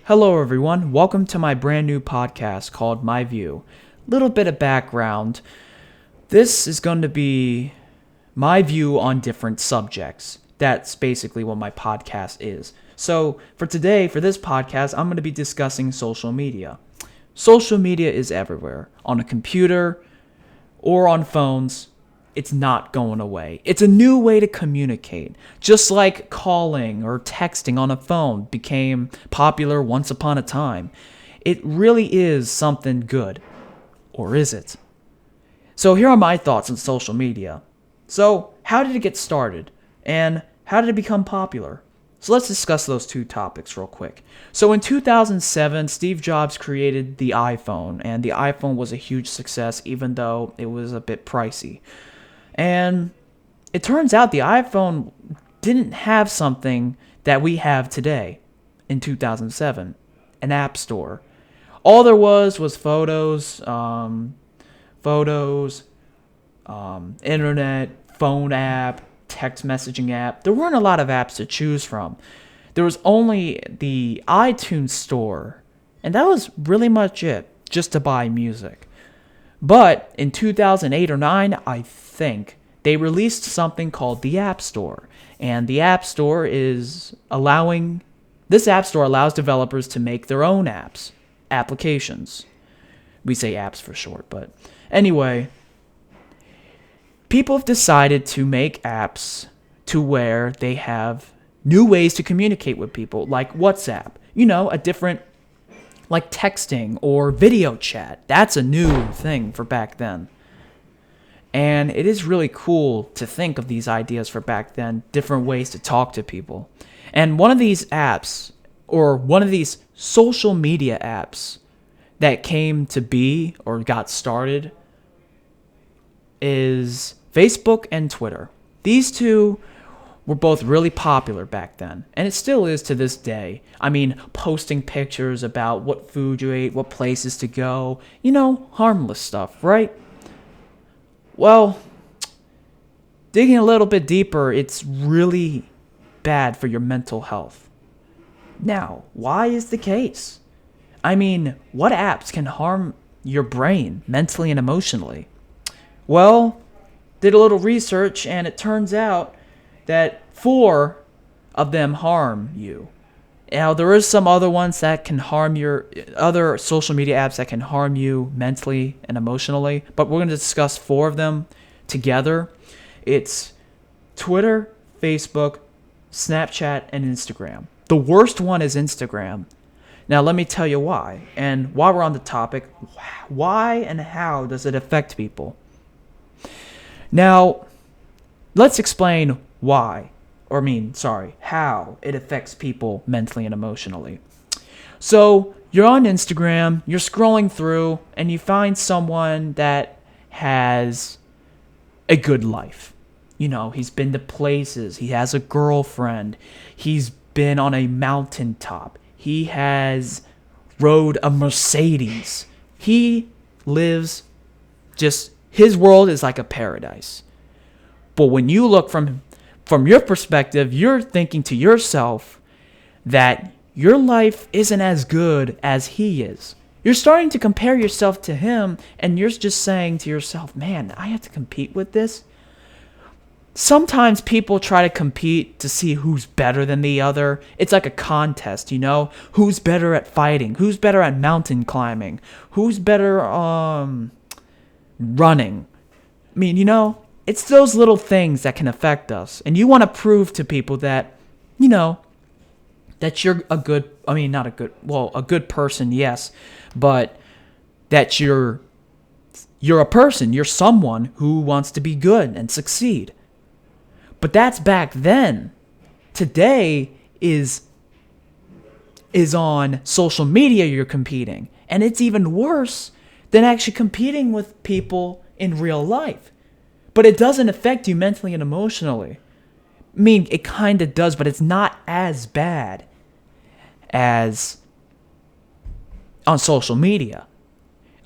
Hello, everyone. Welcome to my brand new podcast called My View. Little bit of background. This is going to be my view on different subjects. That's basically what my podcast is. So, for today, for this podcast, I'm going to be discussing social media. Social media is everywhere. On a computer or on phones. It's not going away. It's a new way to communicate. Just like calling or texting on a phone became popular once upon a time. It really is something good. Or is it? So here are my thoughts on social media. So, how did it get started? And how did it become popular? So let's discuss those two topics real quick. So in 2007, Steve Jobs created the iPhone. And the iPhone was a huge success even though it was a bit pricey. And it turns out the iPhone didn't have something that we have today in 2007, an app store. All there was photos, internet, phone app, text messaging app. There weren't a lot of apps to choose from. There was only the iTunes store, and that was really much it, just to buy music. But in 2008 or 9, I think, they released something called the App Store. And the App Store this App Store allows developers to make their own applications. We say apps for short, but anyway, people have decided to make apps to where they have new ways to communicate with people, like WhatsApp. A different like texting or video chat. That's a new thing for back then. And it is really cool to think of these ideas for back then, different ways to talk to people. And one of these apps, or one of these social media apps that came to be or got started is Facebook and Twitter. These two were both really popular back then, and it still is to this day. I mean, posting pictures about what food you ate, what places to go, harmless stuff, right? Well, digging a little bit deeper, it's really bad for your mental health. Now, why is the case? I mean, what apps can harm your brain mentally and emotionally? Well, did a little research, and it turns out that 4 of them harm you. Now, there is some other ones that can harm other social media apps that can harm you mentally and emotionally, but we're going to discuss 4 of them together. It's Twitter, Facebook, Snapchat, and Instagram. The worst one is Instagram. Now, let me tell you why. And while we're on the topic, why and how does it affect people? Now, let's explain how it affects people mentally and emotionally. So, you're on Instagram, you're scrolling through, and you find someone that has a good life. He's been to places, he has a girlfriend, he's been on a mountaintop, he has rode a Mercedes. He lives his world is like a paradise. But when you look from your perspective, you're thinking to yourself that your life isn't as good as he is. You're starting to compare yourself to him, and you're just saying to yourself, man, I have to compete with this. Sometimes people try to compete to see who's better than the other. It's like a contest, Who's better at fighting? Who's better at mountain climbing? Who's better running? I mean, it's those little things that can affect us. And you want to prove to people that, that you're a good person, yes, but that you're a person, you're someone who wants to be good and succeed. But that's back then. Today is on social media you're competing. And it's even worse than actually competing with people in real life. But it doesn't affect you mentally and emotionally. I mean, it kind of does, but it's not as bad as on social media.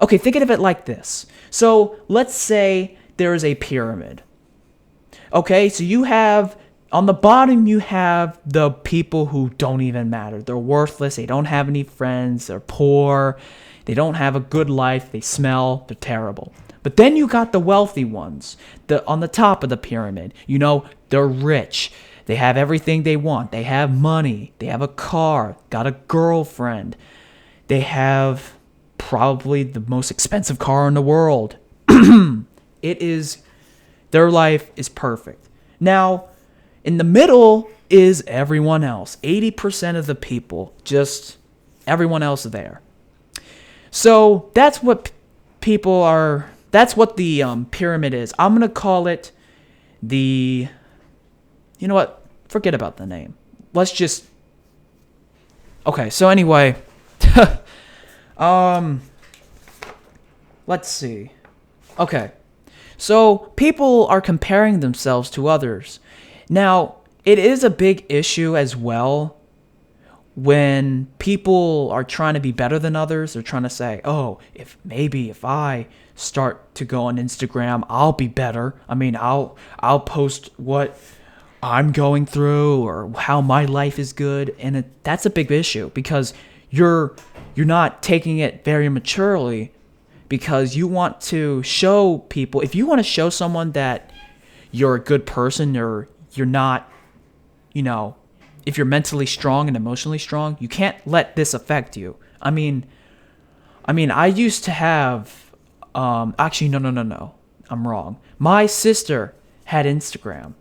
Okay, think of it like this. So let's say there is a pyramid. Okay, so you have On the bottom, you have the people who don't even matter. They're worthless. They don't have any friends. They're poor. They don't have a good life. They smell. They're terrible. But then you got the wealthy ones, on the top of the pyramid. They're rich. They have everything they want. They have money. They have a car. Got a girlfriend. They have probably the most expensive car in the world. Their life is perfect. Now, in the middle is everyone else. 80% of the people, just everyone else there. So that's what that's what the pyramid is. I'm going to call it you know what? Forget about the name. Okay, so anyway, let's see. Okay. So people are comparing themselves to others. Now, it is a big issue as well when people are trying to be better than others. They're trying to say, oh, if I start to go on Instagram, I'll be better. I mean, I'll post what I'm going through or how my life is good. And that's a big issue because you're not taking it very maturely, because you want to show people, if you want to show someone that you're a good person, or you're not, if you're mentally strong and emotionally strong, you can't let this affect you. I mean, I used to have, actually, no, I'm wrong. My sister had Instagram,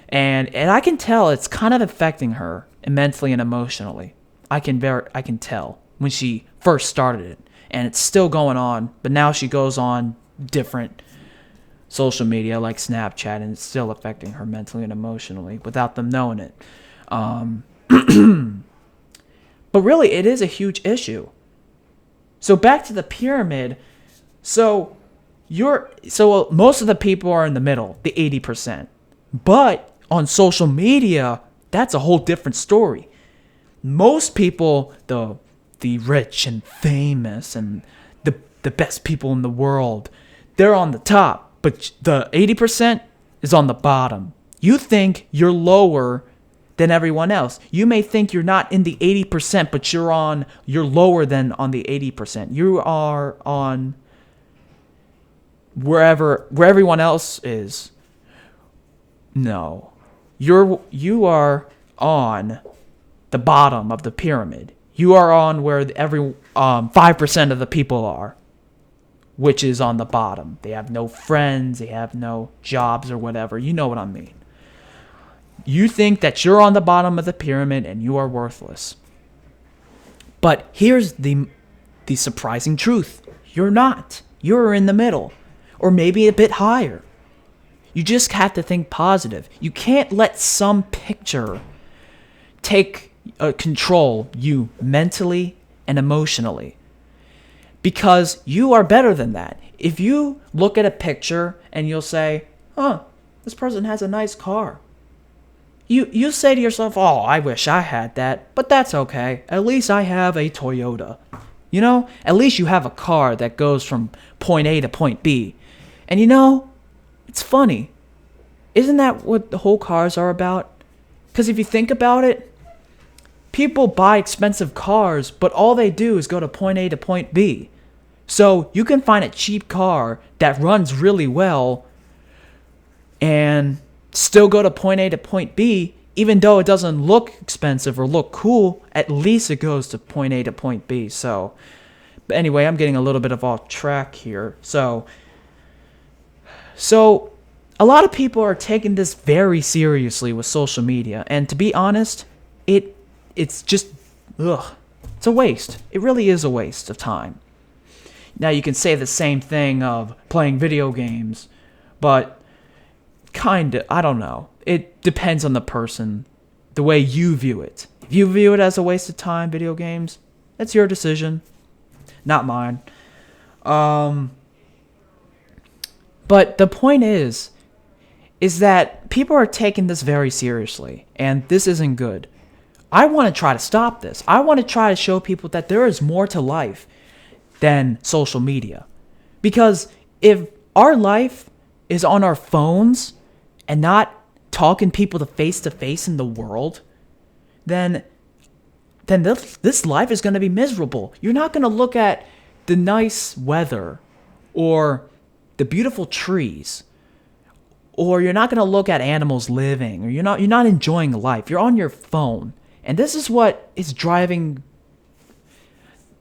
and I can tell it's kind of affecting her mentally and emotionally. I can tell when she first started it, and it's still going on, but now she goes on different social media like Snapchat, and it's still affecting her mentally and emotionally without them knowing it. But really, it is a huge issue. So back to the pyramid. So most of the people are in the middle, the 80%. But on social media, that's a whole different story. Most people, the rich and famous and the best people in the world, they're on the top, but the 80% is on the bottom. You think you're lower than everyone else. You may think you're not in the 80%, but you're lower than on the 80%. You are on where everyone else is. No. You are on the bottom of the pyramid. You are on where 5% of the people are, which is on the bottom. They have no friends, they have no jobs or whatever. You know what I mean. You think that you're on the bottom of the pyramid and you are worthless. But here's the surprising truth. You're not. You're in the middle, or maybe a bit higher. You just have to think positive. You can't let some picture take control you mentally and emotionally, because you are better than that. If you look at a picture and you'll say, this person has a nice car, you say to yourself, oh, I wish I had that, but that's okay. At least I have a Toyota. At least you have a car that goes from point A to point B. And it's funny. Isn't that what the whole cars are about? Because if you think about it, people buy expensive cars, but all they do is go to point A to point B. So you can find a cheap car that runs really well and still go to point A to point B, even though it doesn't look expensive or look cool. At least it goes to point A to point B. But anyway, I'm getting a little bit off track here. So a lot of people are taking this very seriously with social media, and to be honest, it's just, it's a waste. It really is a waste of time. Now, you can say the same thing of playing video games, but I don't know. It depends on the person, the way you view it. If you view it as a waste of time, video games, that's your decision, not mine. But the point is that people are taking this very seriously, and this isn't good. I want to try to stop this. I want to try to show people that there is more to life than social media. Because if our life is on our phones and not talking people to face in the world, then this life is going to be miserable. You're not going to look at the nice weather or the beautiful trees, or you're not going to look at animals living, or you're not enjoying life. You're on your phone. And this is what is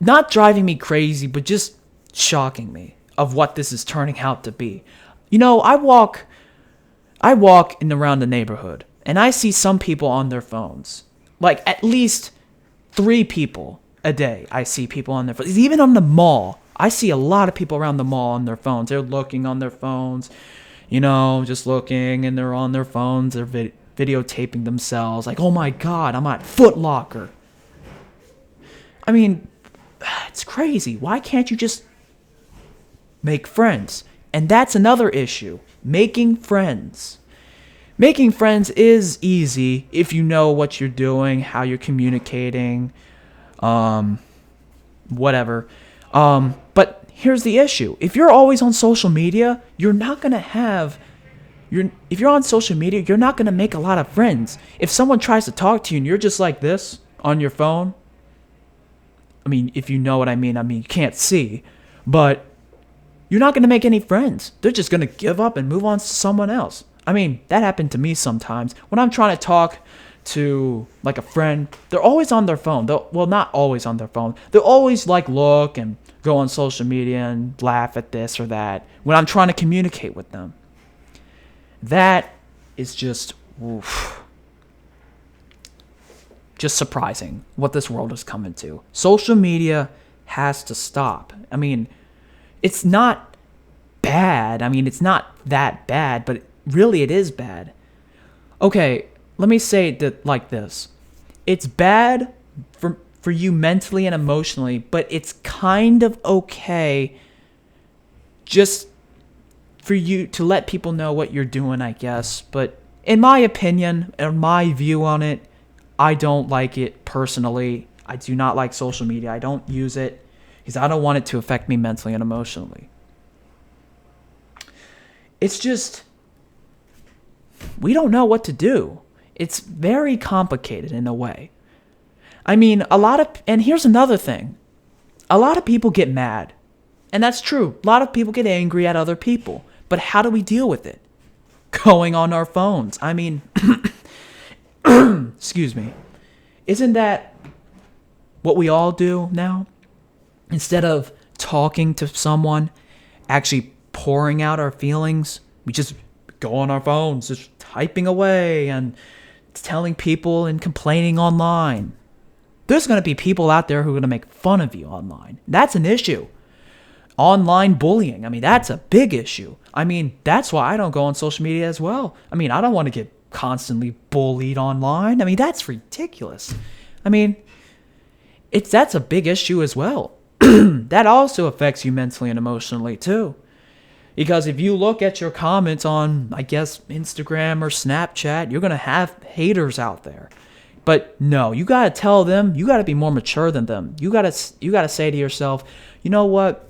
not driving me crazy, but just shocking me of what this is turning out to be. I walk in around the neighborhood, and I see some people on their phones. Like, at least 3 people a day I see people on their phones. Even on the mall, I see a lot of people around the mall on their phones. They're looking on their phones, just looking, and they're on their phones. They're videotaping themselves. Like, oh my God, I'm at Foot Locker. I mean, it's crazy. Why can't you just make friends? And that's another issue. Making friends. Making friends is easy if you know what you're doing, how you're communicating, whatever. But here's the issue. If you're always on social media, you're not going to have... if you're on social media, you're not going to make a lot of friends. If someone tries to talk to you and you're just like this on your phone, I mean, if you know what I mean, you can't see, but you're not going to make any friends. They're just going to give up and move on to someone else. I mean, that happened to me sometimes. When I'm trying to talk to like a friend, they're always on their phone. Well, not always on their phone. They'll always look and go on social media and laugh at this or that when I'm trying to communicate with them. That is just surprising what this world is coming to. Social media has to stop. I mean, it's not bad. I mean, it's not that bad, but really it is bad. Okay, let me say it like this. It's bad for you mentally and emotionally, but it's kind of okay just for you to let people know what you're doing, I guess. But in my opinion, and my view on it, I don't like it personally. I do not like social media. I don't use it because I don't want it to affect me mentally and emotionally. It's just, we don't know what to do. It's very complicated in a way. I mean, and here's another thing. A lot of people get mad. And that's true. A lot of people get angry at other people. But how do we deal with it? Going on our phones. I mean, excuse me. Isn't that what we all do now? Instead of talking to someone, actually pouring out our feelings, we just go on our phones, just typing away and telling people and complaining online. There's going to be people out there who are going to make fun of you online. That's an issue. Online bullying, I mean, that's a big issue. I mean, that's why I don't go on social media as well. I mean, I don't want to get constantly bullied online. I mean, that's ridiculous. I mean, that's a big issue as well. That also affects you mentally and emotionally too. Because if you look at your comments on, I guess, Instagram or Snapchat, you're going to have haters out there. But no, you got to tell them, you got to be more mature than them. You got to say to yourself, you know what?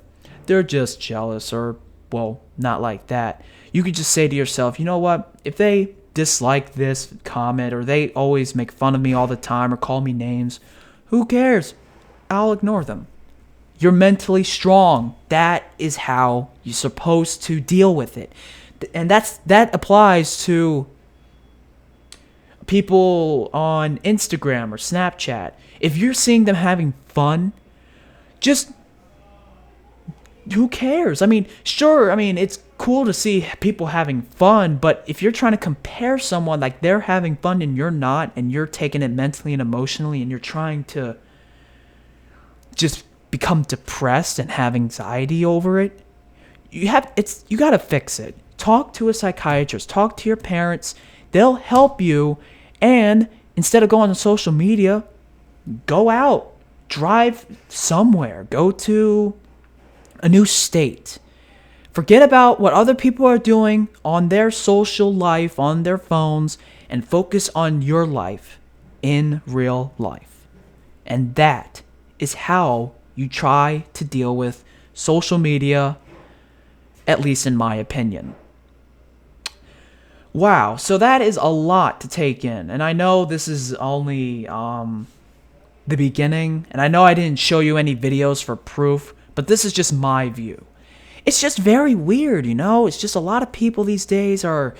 They're just jealous, or, well, not like that. You could just say to yourself, you know what? If they dislike this comment, or they always make fun of me all the time or call me names, who cares? I'll ignore them. You're mentally strong. That is how you're supposed to deal with it. And that applies to people on Instagram or Snapchat. If you're seeing them having fun, just who cares? I mean, sure, it's cool to see people having fun, but if you're trying to compare someone like they're having fun and you're not, and you're taking it mentally and emotionally, and you're trying to just become depressed and have anxiety over it, you got to fix it. Talk to a psychiatrist, talk to your parents. They'll help you. And instead of going on social media, go out, drive somewhere, go to a new state. Forget about what other people are doing on their social life, on their phones, and focus on your life in real life. And that is how you try to deal with social media, at least in my opinion. Wow, so that is a lot to take in. And I know this is only the beginning, and I know I didn't show you any videos for proof, but this is just my view. It's just very weird, you know? It's just a lot of people these days are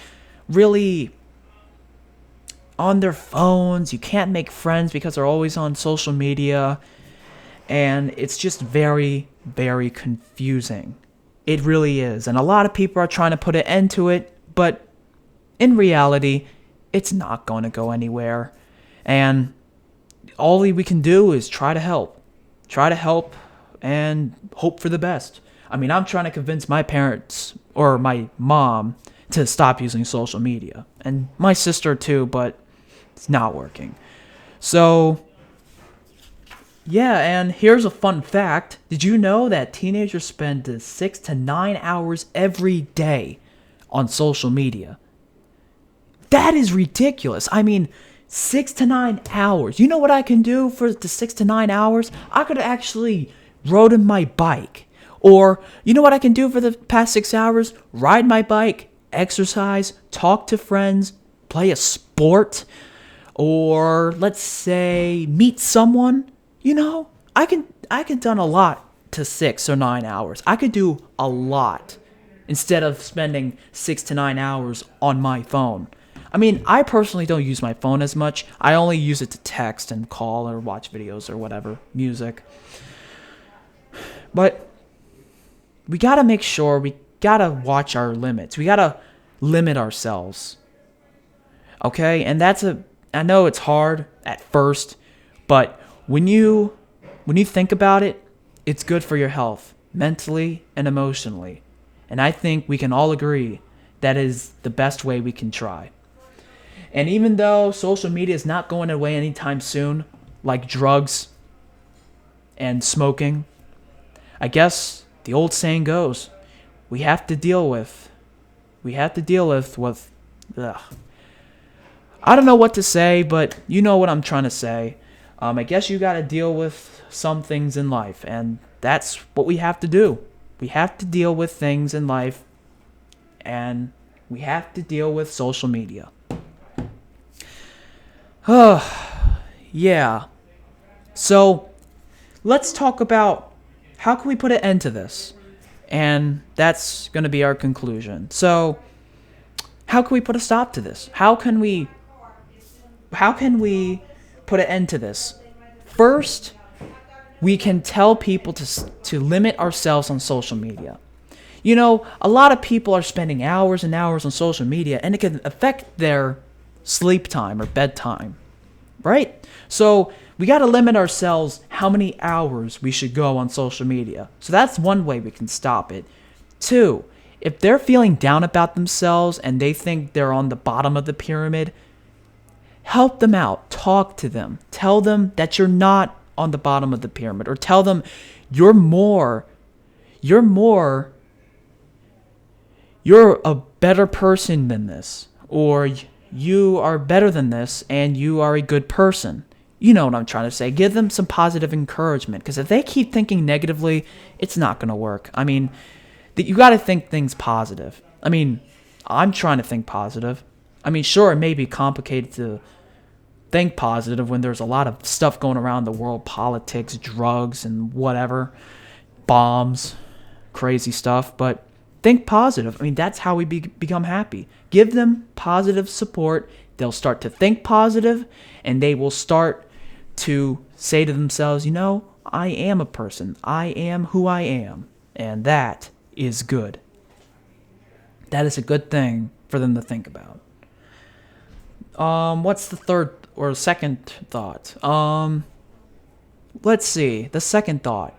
really on their phones. You can't make friends because they're always on social media. And it's just very, very confusing. It really is. And a lot of people are trying to put an end to it, but in reality, it's not going to go anywhere. And all we can do is try to help. Try to help and hope for the best. I mean, I'm trying to convince my parents or my mom to stop using social media. And my sister too, but it's not working. So, yeah, and here's a fun fact. Did you know that teenagers spend 6 to 9 hours every day on social media? That is ridiculous. I mean, 6 to 9 hours. You know what I can do for the 6 to 9 hours? I could actually rode in my bike. Or, you know what I can do for the past 6 hours? Ride my bike, exercise, talk to friends, play a sport, or let's say meet someone. You know, I can done a lot to 6 or 9 hours. I could do a lot instead of spending 6 to 9 hours on my phone. I mean, I personally don't use my phone as much. I only use it to text and call or watch videos or whatever, music. But we gotta make sure we gotta watch our limits. We gotta limit ourselves. Okay? And I know it's hard at first, but when you think about it, it's good for your health, mentally and emotionally. And I think we can all agree that is the best way we can try. And even though social media is not going away anytime soon, like drugs and smoking, I guess the old saying goes, we have to deal with, ugh. I don't know what to say, but you know what I'm trying to say. I guess you got to deal with some things in life, and that's what we have to do. We have to deal with things in life, and we have to deal with social media. Yeah. So, let's talk about how can we put an end to this? And that's going to be our conclusion. So, how can we put a stop to this? How can we put an end to this? First, we can tell people to limit ourselves on social media. You know, a lot of people are spending hours and hours on social media, and it can affect their sleep time or bedtime, right? So we got to limit ourselves how many hours we should go on social media. So that's one way we can stop it. Two, if they're feeling down about themselves and they think they're on the bottom of the pyramid, help them out. Talk to them. Tell them that you're not on the bottom of the pyramid, or tell them you're a better person than this, or you are better than this and you are a good person. You know what I'm trying to say. Give them some positive encouragement, because if they keep thinking negatively, it's not going to work. I mean, you got to think things positive. I mean, I'm trying to think positive. I mean, sure, it may be complicated to think positive when there's a lot of stuff going around the world, politics, drugs, and whatever, bombs, crazy stuff, but think positive. I mean, that's how we become happy. Give them positive support. They'll start to think positive, and they will start to say to themselves, you know, I am a person. I am who I am. And that is good. That is a good thing for them to think about. What's the third or second thought? Let's see. The second thought.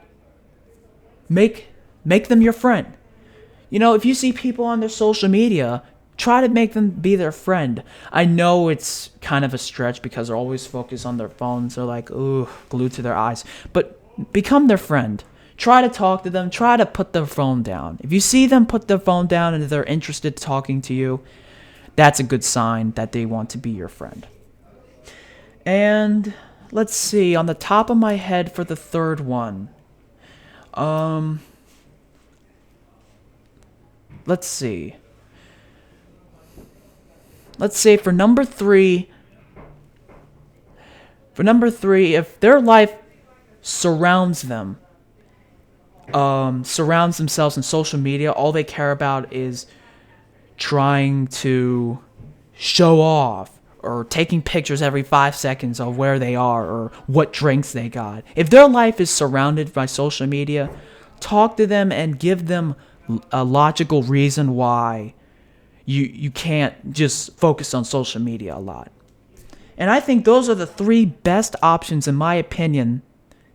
Make them your friend. You know, if you see people on their social media, try to make them be their friend. I know it's kind of a stretch because they're always focused on their phones. They're like, ooh, glued to their eyes. But become their friend. Try to talk to them. Try to put their phone down. If you see them put their phone down and they're interested in talking to you, that's a good sign that they want to be your friend. And let's see, on the top of my head for the third one. Let's see. let's say for number three, if their life surrounds them, surrounds themselves in social media, all they care about is trying to show off or taking pictures every 5 seconds of where they are or what drinks they got. If their life is surrounded by social media, talk to them and give them a logical reason why you can't just focus on social media a lot. And I think those are the three best options, in my opinion,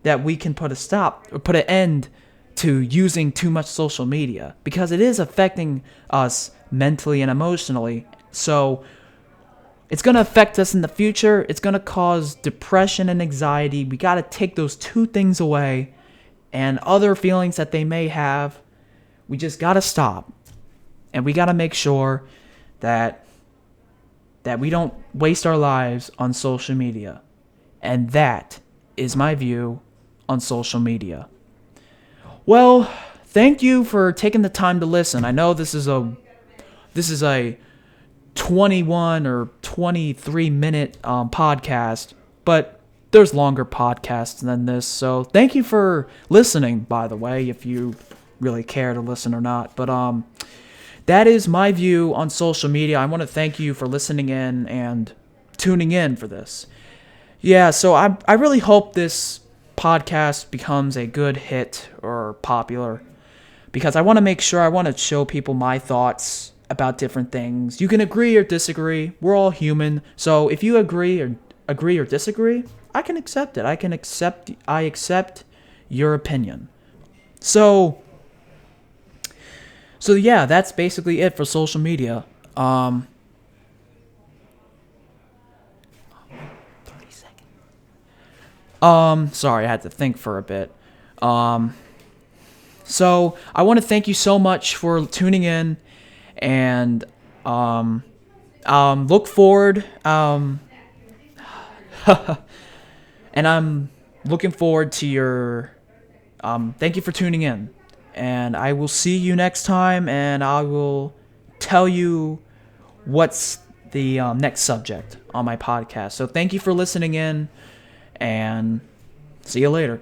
that we can put an end to using too much social media, because it is affecting us mentally and emotionally. So it's going to affect us in the future. It's going to cause depression and anxiety. We got to take those two things away, and other feelings that they may have. We just got to stop. And we got to make sure that we don't waste our lives on social media. And that is my view on social media. Well, thank you for taking the time to listen. I know this is a 21 or 23 minute podcast, but there's longer podcasts than this. So thank you for listening, by the way, if you really care to listen or not. But that is my view on social media. I want to thank you for listening in and tuning in for this. Yeah, so I really hope this podcast becomes a good hit or popular, because I want to show people my thoughts about different things. You can agree or disagree. We're all human. So if you agree or disagree, I can accept it. I accept your opinion. So yeah, that's basically it for social media. 30 seconds. Sorry, I had to think for a bit. So I want to thank you so much for tuning in, and look forward. And I'm looking forward to your. Thank you for tuning in. And I will see you next time, and I will tell you what's the next subject on my podcast. So thank you for listening in, and see you later.